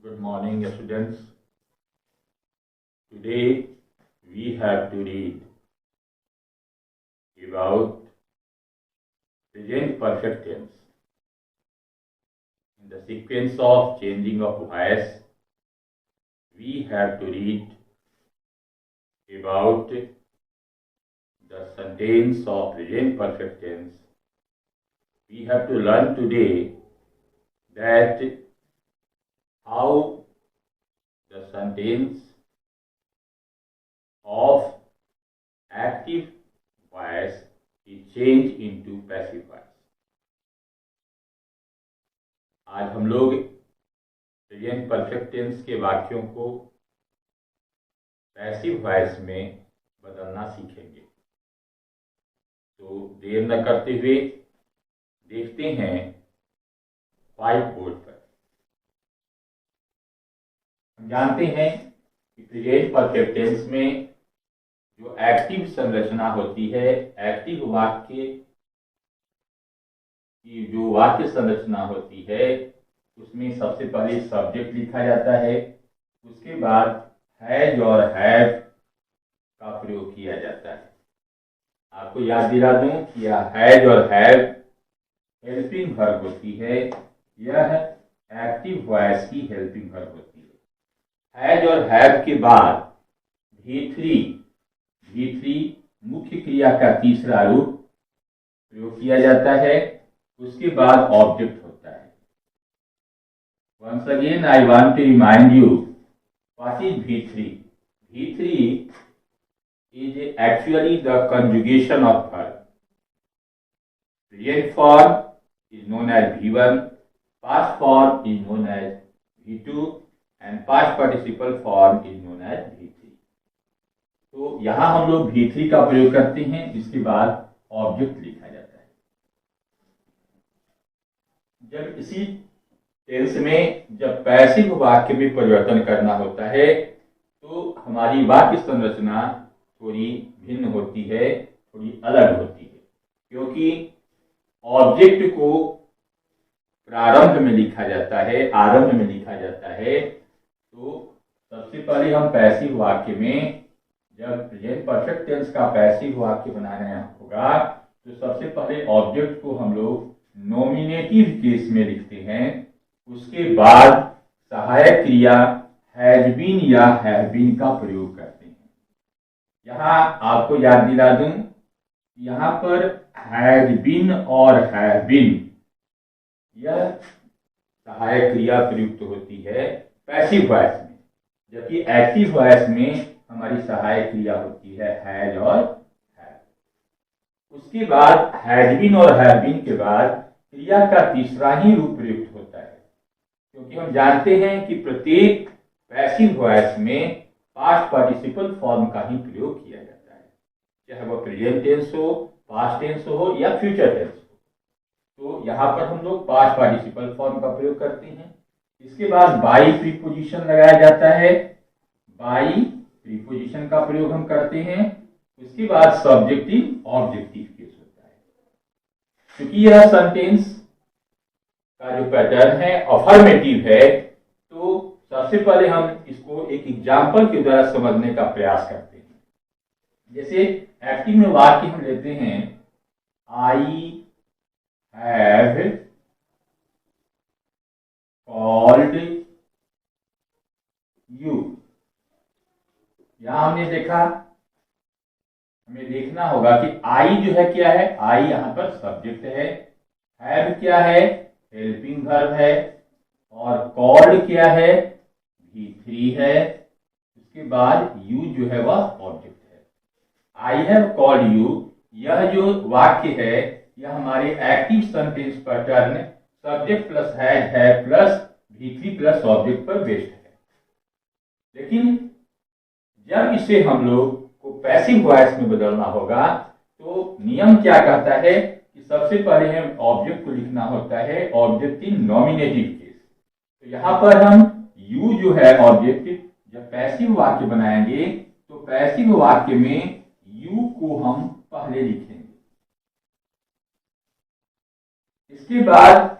Good morning, students. Today we have to read about present perfect tense. In the sequence of changing of voice, we have to read about the sentence of present perfect tense. We have to learn today that how the sentence of active voice is changed into passive voice. आज हम लोग present perfect tense के वाक्यों को passive voice में बदलना सीखेंगे। तो देर न करते हुए देखते हैं व्हाइट बोर्ड पर। हम जानते हैं कि प्रेजेंट परफेक्ट टेंस में जो एक्टिव संरचना होती है, एक्टिव वाक्य की जो वाक्य संरचना होती है, उसमें सबसे पहले सब्जेक्ट लिखा जाता है, उसके बाद हैज और हैव का प्रयोग किया जाता है। आपको याद दिला दूं कि यह हैज और हैव हेल्पिंग वर्ब होती है, यह एक्टिव वॉइस की हेल्पिंग वर्ब होती है। हैज और हैव के बाद V3 मुख्य क्रिया का तीसरा रूप प्रयोग किया जाता है, उसके बाद ऑब्जेक्ट होता है। Once again I want to remind you what is V3. V3 is actually the conjugation of verb. Present form is known as V1, past form is known as V2 and past participle form is known as V3. तो यहां हम लोग V3 का प्रयोग करते हैं, इसके बाद ऑब्जेक्ट लिखा जाता है। जब इसी टेंस में जब पैसिव वाक्य में परिवर्तन करना होता है तो हमारी वाक्य संरचना थोड़ी भिन्न होती है, थोड़ी अलग होती है, क्योंकि ऑब्जेक्ट को प्रारंभ में लिखा जाता है, आरंभ में लिखा जाता है। तो सबसे पहले हम पैसिव वाक्य में जब प्रेजेंट परफेक्ट टेंस का पैसिव वाक्य बनाना होगा तो सबसे पहले ऑब्जेक्ट को हम लोग नॉमिनेटिव केस में लिखते हैं, उसके बाद सहायक क्रिया हैज बीन या हैव बीन का प्रयोग करते हैं। यहाँ आपको याद दिला दूं, यहाँ पर हैज बीन और हैव बीन यह सहायक क्रिया प्रयुक्त होती है पैसिव वॉइस में, जबकि एक्टिव वॉइस में हमारी सहायक क्रिया होती है हैज और हैव। उसके बाद हैज बीन और हैव बीन के बाद क्रिया का तीसरा ही रूप प्रयुक्त होता है, क्योंकि हम जानते हैं कि प्रत्येक पैसिव वॉइस में पास्ट पार्टिसिपल फॉर्म का ही प्रयोग किया जाता है, चाहे वह प्रेजेंट टेंस हो, पास्ट टेंस हो या फ्यूचर टेंस हो। तो यहाँ पर हम लोग पास्ट पार्टिसिपल फॉर्म का प्रयोग करते हैं। इसके बाद बाई प्रीपोजिशन लगाया जाता है, बाई प्रीपोजिशन का प्रयोग हम करते हैं। उसके बाद सब्जेक्टिव ऑब्जेक्टिव केस होता है। क्योंकि यह सेंटेंस का जो पैटर्न है अफर्मेटिव है, तो सबसे पहले हम इसको एक एग्जाम्पल के द्वारा समझने का प्रयास करते हैं। जैसे एक्टिव में वाक्य हम लेते हैं, आई हैव कॉल्ड यू। यहां हमने देखा, हमें देखना होगा कि आई जो है क्या है, आई यहां पर सब्जेक्ट है, हैव क्या है, हेल्पिंग वर्ब है, और कॉल्ड क्या है, V3 है, उसके बाद यू जो है वह ऑब्जेक्ट है। आई हैव कॉल्ड यू, यह जो वाक्य है यह हमारे active sentence pattern subject plus have plus V3 plus object पर बेस्ड है। लेकिन जब इसे हम लोग को पैसिव वॉइस में बदलना होगा तो नियम क्या कहता है कि सबसे पहले हम ऑब्जेक्ट को लिखना होता है, ऑब्जेक्ट इन नॉमिनेटिव केस। तो यहाँ पर हम यू जो है ऑब्जेक्ट, जब पैसिव वाक्य बनाएंगे तो पैसिव वाक्य में यू को हम पहले लिखेंगे। इसके बाद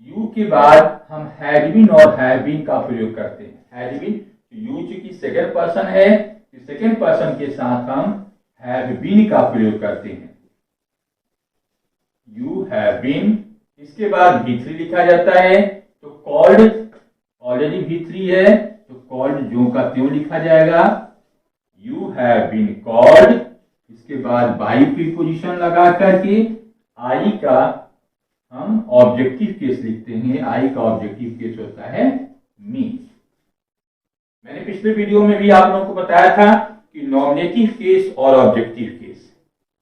यू के बाद हम हैड बीन और हैव बीन का प्रयोग करते हैं। हैड बीन, यू चूंकि सेकंड पर्सन है, सेकंड पर्सन के साथ हम हैव बीन का प्रयोग करते हैं। यू हैव बीन, इसके बाद V3 लिखा जाता है, तो कॉल्ड ऑलरेडी V3 है, तो कॉल्ड जो का त्यों लिखा जाएगा। यू हैव बीन कॉल्ड, इसके बाद बाई प्रीपोजिशन लगा करके आई का हम ऑब्जेक्टिव केस लिखते हैं। आई का ऑब्जेक्टिव केस होता है मी। मैंने पिछले वीडियो में भी आप लोगों को बताया था कि नॉमिनेटिव केस और ऑब्जेक्टिव केस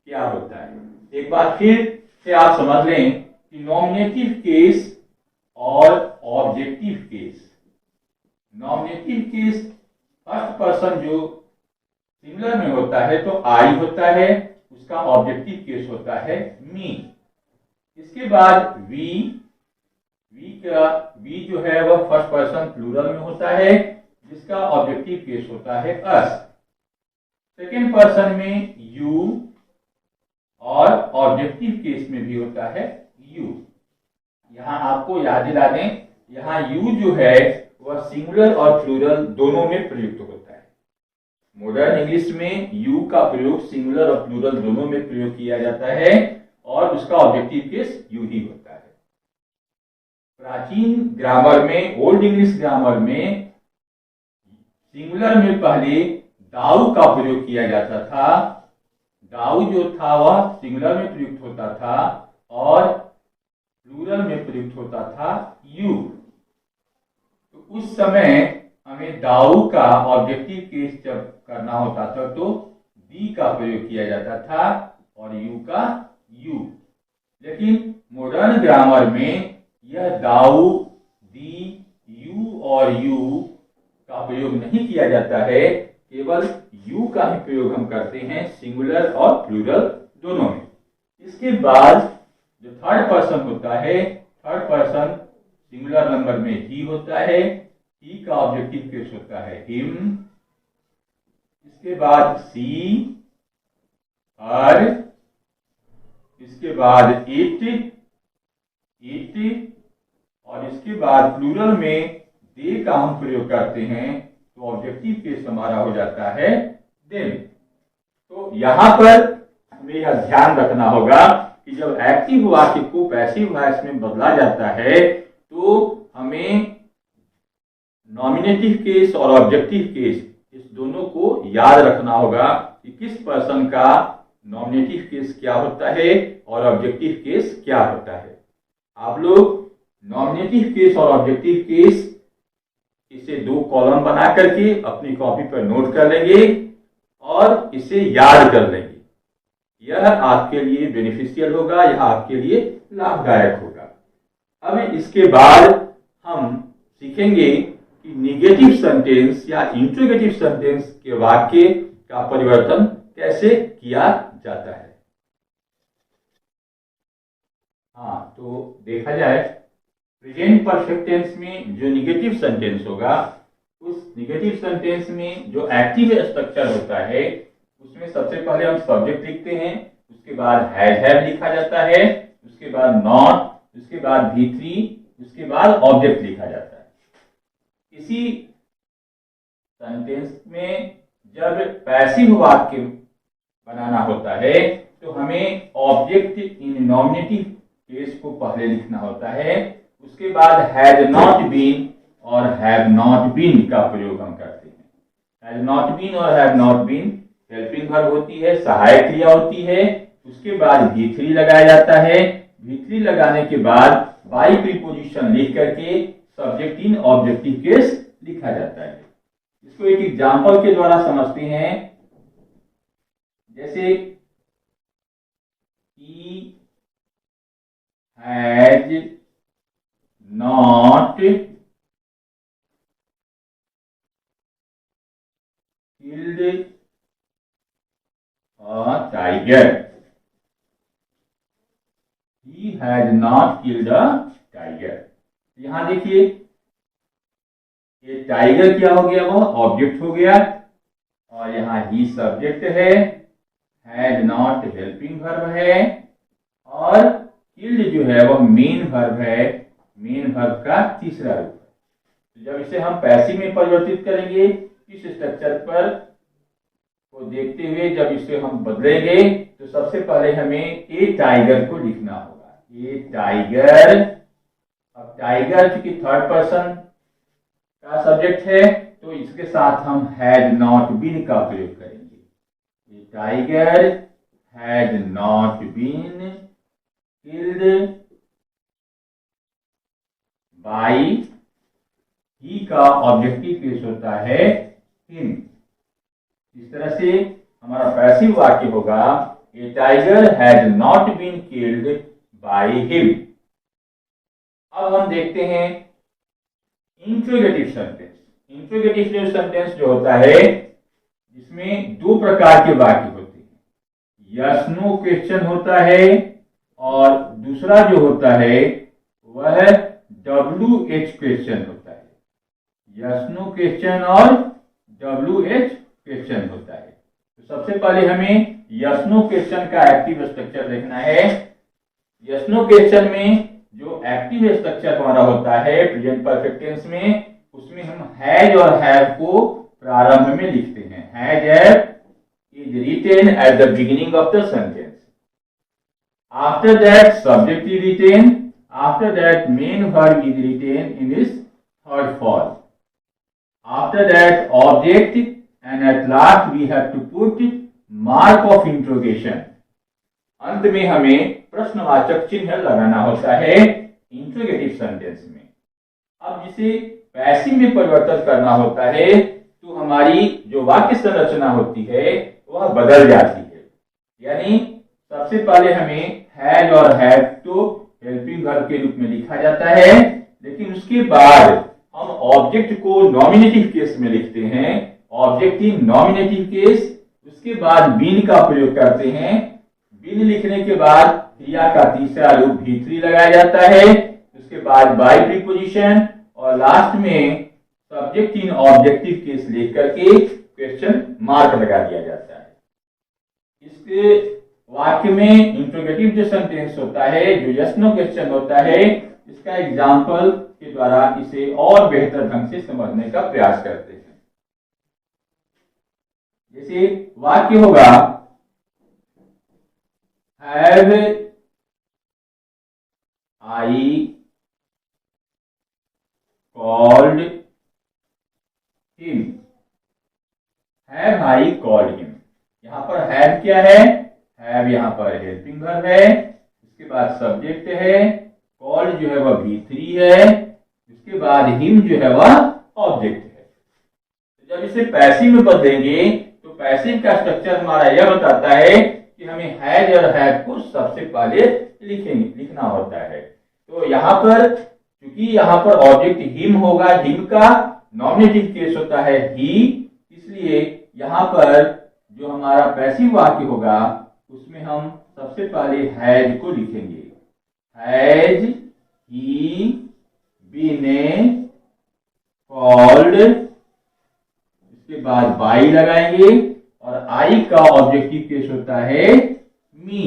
क्या होता है। एक बार फिर से आप समझ लें कि नॉमिनेटिव केस और objective case. Nominative case first person जो सिंगुलर में होता है तो आई होता है, उसका ऑब्जेक्टिव केस होता है मी। इसके बाद वी जो है वह फर्स्ट पर्सन प्लूरल में होता है, जिसका ऑब्जेक्टिव केस होता है अस। सेकेंड पर्सन में यू और ऑब्जेक्टिव केस में भी होता है यू। यहां आपको याद दिला दें, यहां यू जो है वह सिंगुलर और प्लूरल दोनों में प्रयुक्त होता है। मॉडर्न इंग्लिश में यू का प्रयोग सिंगुलर और प्लूरल दोनों में प्रयोग किया जाता है और उसका ऑब्जेक्टिव केस यू ही होता है। प्राचीन ग्रामर में, ओल्ड इंग्लिश ग्रामर में सिंगुलर में पहले दाऊ का प्रयोग किया जाता था। दाऊ जो था वह सिंगुलर में प्रयुक्त होता था और प्लूरल में प्रयुक्त होता था यू। तो उस समय हमें दाऊ का ऑब्जेक्टिव केस जब करना होता था तो दी का प्रयोग किया जाता था और यू का यू। लेकिन मॉडर्न ग्रामर में यह दाऊ, दी, यू और यू का प्रयोग नहीं किया जाता है, केवल यू का ही प्रयोग हम करते हैं सिंगुलर और प्लूरल दोनों में। इसके बाद जो थर्ड पर्सन होता है, थर्ड पर्सन सिंगुलर नंबर में ही होता है, ही का ऑब्जेक्टिव केस होता है हिम। इसके बाद सी, हर, इसके बाद इट और इसके बाद प्लूरल में दे का हम प्रयोग करते हैं तो ऑब्जेक्टिव केस हमारा हो जाता है देम। तो यहां पर हमें यह ध्यान रखना होगा कि जब एक्टिव वाक्य को पैसिव वॉइस में बदला जाता है तो हमें नॉमिनेटिव केस और ऑब्जेक्टिव केस इस दोनों को याद रखना होगा कि किस पर्सन का नॉमिनेटिव केस क्या होता है और ऑब्जेक्टिव केस क्या होता है। आप लोग नॉमिनेटिव केस और ऑब्जेक्टिव केस इसे दो कॉलम बना करके अपनी कॉपी पर नोट कर लेंगे और इसे याद कर लेंगे। यह आपके लिए बेनिफिशियल होगा, यह आपके लिए लाभदायक होगा। अब इसके बाद हम सीखेंगे कि निगेटिव सेंटेंस या इंट्रोगेटिव सेंटेंस के वाक्य का परिवर्तन कैसे किया जाता है। हाँ, तो देखा जाए प्रेजेंट परफेक्ट टेंस में जो निगेटिव सेंटेंस होगा, उस निगेटिव सेंटेंस में जो एक्टिव स्ट्रक्चर होता है उसमें सबसे पहले हम सब्जेक्ट लिखते हैं, उसके बाद हैव लिखा जाता है, उसके बाद नॉट, उसके बाद V3, उसके बाद ऑब्जेक्ट लिखा जाता है। इसी सेंटेंस में जब पैसिव वाक्य बनाना होता है तो हमें ऑब्जेक्ट इन नॉमिनेटिव केस को पहले लिखना होता है, उसके बाद हैड नॉट बीन और हैव नॉट बीन का प्रयोग हम करते हैं। हैड नॉट बीन और have not been helping verb होती है, सहायक क्रिया होती है। उसके बाद V3 लगाया जाता है, V3 लगाने के बाद बाई प्रीपोजिशन लिख करके सब्जेक्ट इन ऑब्जेक्टिव केस लिखा जाता है। इसको एक एग्जांपल के द्वारा समझते हैं। जैसे he had not killed a tiger. He had not killed a tiger. यहां देखिए ये टाइगर क्या हो गया, वो ऑब्जेक्ट हो गया और यहाँ ही सब्जेक्ट है, हैड नॉट हेल्पिंग वर्ब है और किल्ड जो है वह मेन वर्ब है। मेन वर्ब का तीसरा रूप है। तो जब इसे हम पैसिव में परिवर्तित करेंगे, इस स्ट्रक्चर पर को देखते हुए जब इसे हम बदलेंगे, तो सबसे पहले हमें ए टाइगर को लिखना होगा। A tiger. अब टाइगर चूंकि थर्ड पर्सन का सब्जेक्ट है, तो इसके साथ हम हैड नॉट बीन का प्रयोग करेंगे। A tiger had not been killed by. He का ऑब्जेक्टिव केस होता है हिम। इस तरह से हमारा पैसिव वाक्य होगा, a tiger had not been killed by him. अब हम देखते हैं इंट्रोगेटिव सेंटेंस। इंट्रोगेटिव सेंटेंस जो होता है, जिसमें दो प्रकार के वाक्य होते हैं। यस नो क्वेश्चन होता है और दूसरा जो होता है वह WH क्वेश्चन होता है। यस नो क्वेश्चन और WH क्वेश्चन होता है। तो सबसे पहले हमें यस नो क्वेश्चन का एक्टिव स्ट्रक्चर देखना है। यस नो क्वेश्चन में जो एक्टिव स्ट्रक्चर हमारा होता है प्रेजेंट परफेक्ट टेंस में, उसमें हम हैज और हैव को प्रारंभ में लिखते हैं। Has is written at the beginning of the sentence. After that subject is written. After that main verb is written in its third form. After that object and at last we have to put mark of interrogation. अंत में हमें प्रश्नवाचक चिन्ह लगाना होता है interrogative sentence में। अब जिसे पैसिव में परिवर्तन करना होता है, तो हमारी जो वाक्य संरचना होती है वह बदल जाती है। यानी सबसे पहले हमें हैज और हैव तो हेल्पिंग वर्ब के रूप में लिखा जाता है, लेकिन उसके बाद हम ऑब्जेक्ट को नॉमिनेटिव केस में लिखते हैं। Object in nominative case. उसके बाद बीन का प्रयोग करते हैं। बीन लिखने के बाद क्रिया का तीसरा रूप V3 लगाया जाता है। उसके बाद बाय प्रीपोजिशन और लास्ट में सब्जेक्ट इन ऑब्जेक्टिव केस लिख करके क्वेश्चन मार्क लगा दिया जाता है। इसके वाक्य में इंट्रोगेटिव जो सेंटेंस होता है, जो यस नो क्वेश्चन होता है, इसका एग्जाम्पल के द्वारा इसे और बेहतर ढंग से समझने का प्रयास करते हैं। जैसे वाक्य होगा, have I called him. Have I called him. यहां पर हैव क्या है? हैव यहां पर हेल्पिंग वर्ब है। इसके बाद सब्जेक्ट है। कॉल्ड जो है वह V3 है। इसके बाद हिम जो है वह ऑब्जेक्ट है। तो जब इसे पैसिव में बदलेंगे, तो पैसिव का स्ट्रक्चर हमारा यह बताता है कि हमें हैज और हैव को सबसे पहले लिखना होता है। तो यहाँ पर क्योंकि यहाँ पर ऑब्जेक्ट हिम होगा, हिम का नॉमिनेटिव केस होता है ही, इसलिए यहाँ पर जो हमारा पैसिव वाक्य होगा उसमें हम सबसे पहले हैज को लिखेंगे। Has he been called. इसके बाद बाई लगाएंगे और आई का ऑब्जेक्टिव केस होता है मी।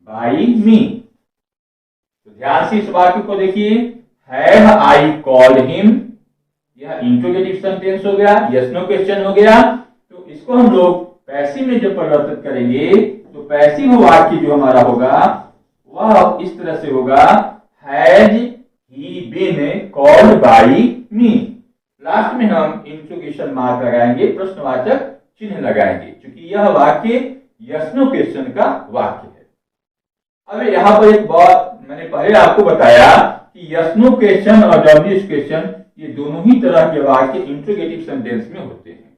बाई मी। तो ध्यान से इस वाक्य को देखिए। हैव आई कॉल्ड हिम, यह इंट्रोगेटिव सेंटेंस हो गया, यस नो क्वेश्चन हो गया। तो इसको हम लोग पैसिव में जब परिवर्तित करेंगे, तो पैसिव वाक्य जो हमारा होगा वह इस तरह से होगा, has he been called by me. Last में हम इंट्रोगेशन मार्क लगाएंगे, प्रश्नवाचक चिन्ह लगाएंगे, क्योंकि यह वाक्य यस नो क्वेश्चन का वाक्य है। अब यहाँ पर एक बात मैंने पहले आपको बताया कि यस नो क्वेश्चन और WH क्वेश्चन ये दोनों ही तरह के वाक्य इंट्रोगेटिव सेंटेंस में होते हैं।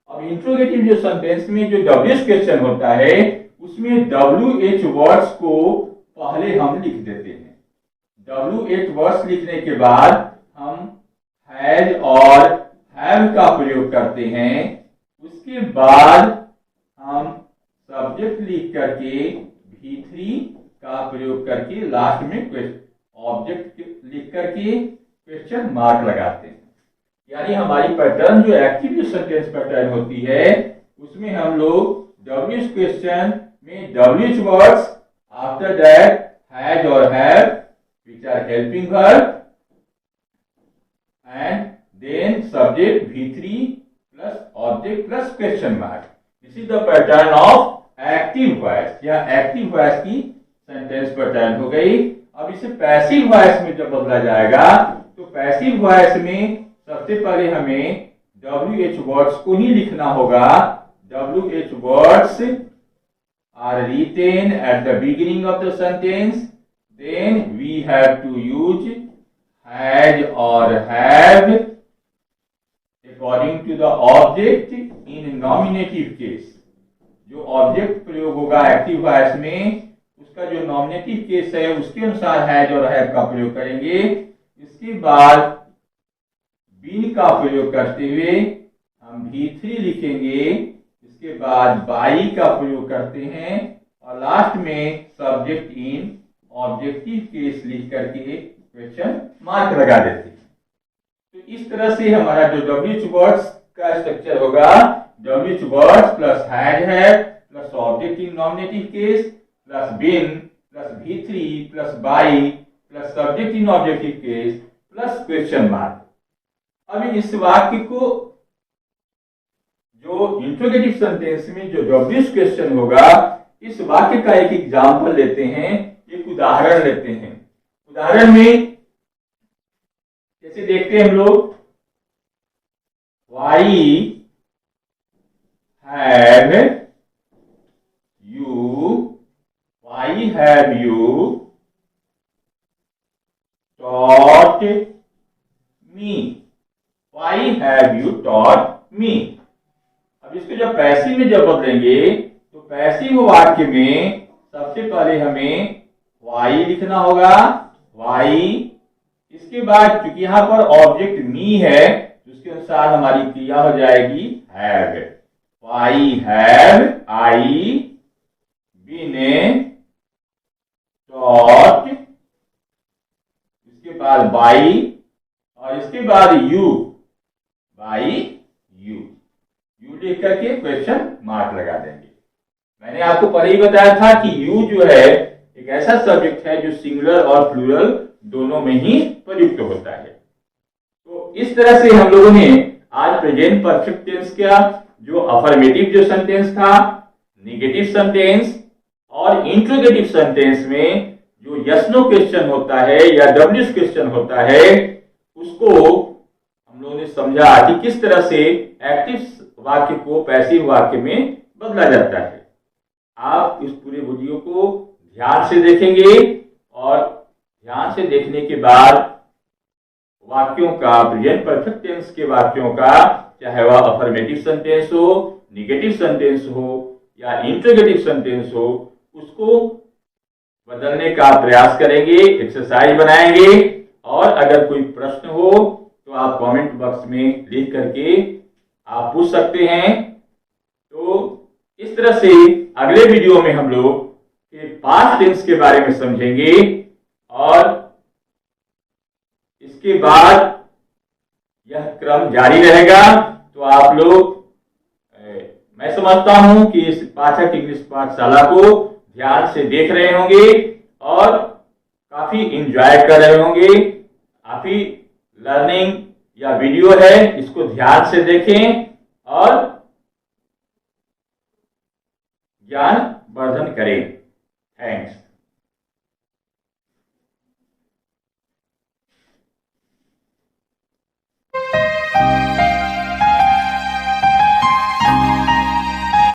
अब इंट्रोगेटिव जो सेंटेंस में जो WH क्वेश्चन होता है, उसमें WH वर्ड्स को पहले हम लिख देते हैं। WH वर्ड्स लिखने के बाद हम हैज और हैव का प्रयोग करते हैं। उसके बाद हम सब्जेक्ट लिख करके V3 का प्रयोग करके लास्ट में ऑब्जेक्ट लिख करके क्वेश्चन मार्क लगाते हैं। यानी हमारी पैटर्न जो एक्टिव सेंटेंस पैटर्न होती है, उसमें हम लोग WH क्वेश्चन में WH words, after that has और have, which are helping verb, and then subject V3 plus object plus question mark. This is the pattern of active voice. यह active voice की sentence pattern हो गई। अब इसे passive voice में जब बदला जाएगा तो पैसिव वॉइस में सबसे पहले हमें WH वर्ड्स को ही लिखना होगा। WH words are written at the beginning of the sentence. Then we have to use has or have according to the object in nominative case. जो ऑब्जेक्ट प्रयोग होगा एक्टिव वॉइस में उसका जो नॉमिनेटिव केस है उसके अनुसार हैज और हैव का प्रयोग करेंगे। इसके बाद बीन का प्रयोग करते हुए हम V3 लिखेंगे। इसके बाद बाई का प्रयोग करते हैं और लास्ट में सब्जेक्ट इन ऑब्जेक्टिव केस लिख करके क्वेश्चन मार्क लगा देते हैं। तो इस तरह से हमारा जो WH वर्ड्स का स्ट्रक्चर होगा WH words plus has have plus object in nominative case plus been plus V3 plus by plus subject in objective case plus question mark. अब इस वाक्य को जो इंट्रोगेटिव सेंटेंस में जो WH क्वेश्चन होगा इस वाक्य का एक एग्जाम्पल लेते हैं, एक उदाहरण लेते हैं। उदाहरण में जैसे देखते हैं हम लोग Y have you taught me? Why have you taught me? अब इसको जब पैसिव में जब बदलेंगे तो पैसिव वाक्य में सबसे पहले हमें वाई लिखना होगा। वाई, इसके बाद चूंकि यहां पर ऑब्जेक्ट मी है तो उसके अनुसार हमारी क्रिया हो जाएगी have. Why have I been taught, इसके बाद बाई और इसके बाद यू, बाई यू लिख करके क्वेश्चन मार्क लगा देंगे। मैंने आपको पहले ही बताया था कि यू जो है एक ऐसा सब्जेक्ट है जो सिंगुलर और प्लूरल दोनों में ही प्रयुक्त होता है। तो इस तरह से हम लोगों ने आज प्रेजेंट परफेक्ट टेंस का जो अफर्मेटिव जो सेंटेंस था, नेगेटिव सेंटेंस और इंट्रोगेटिव सेंटेंस में जो यस नो क्वेश्चन होता है या WH क्वेश्चन होता है उसको हम लोगों ने समझा कि किस तरह से एक्टिव वाक्य को पैसिव वाक्य में बदला जाता है। आप इस पूरे वीडियो को ध्यान से देखेंगे और ध्यान से देखने के बाद वाक्यों का, प्रेजेंट परफेक्ट टेंस के वाक्यों का, चाहे वह अफर्मेटिव सेंटेंस हो, नेगेटिव सेंटेंस हो या इंट्रोगेटिव सेंटेंस हो, उसको बदलने का प्रयास करेंगे, एक्सरसाइज बनाएंगे और अगर कोई प्रश्न हो तो आप कमेंट बॉक्स में लिख करके आप पूछ सकते हैं। तो इस तरह से अगले वीडियो में हम लोग पास्ट टेंस के बारे में समझेंगे और इसके बाद यह क्रम जारी रहेगा। तो आप लोग, मैं समझता हूं कि इस पाठक इंग्लिश पाठशाला को ध्यान से देख रहे होंगे और काफी एंजॉय कर रहे होंगे। काफी लर्निंग या वीडियो है, इसको ध्यान से देखें और ज्ञान वर्धन करें। थैंक्स।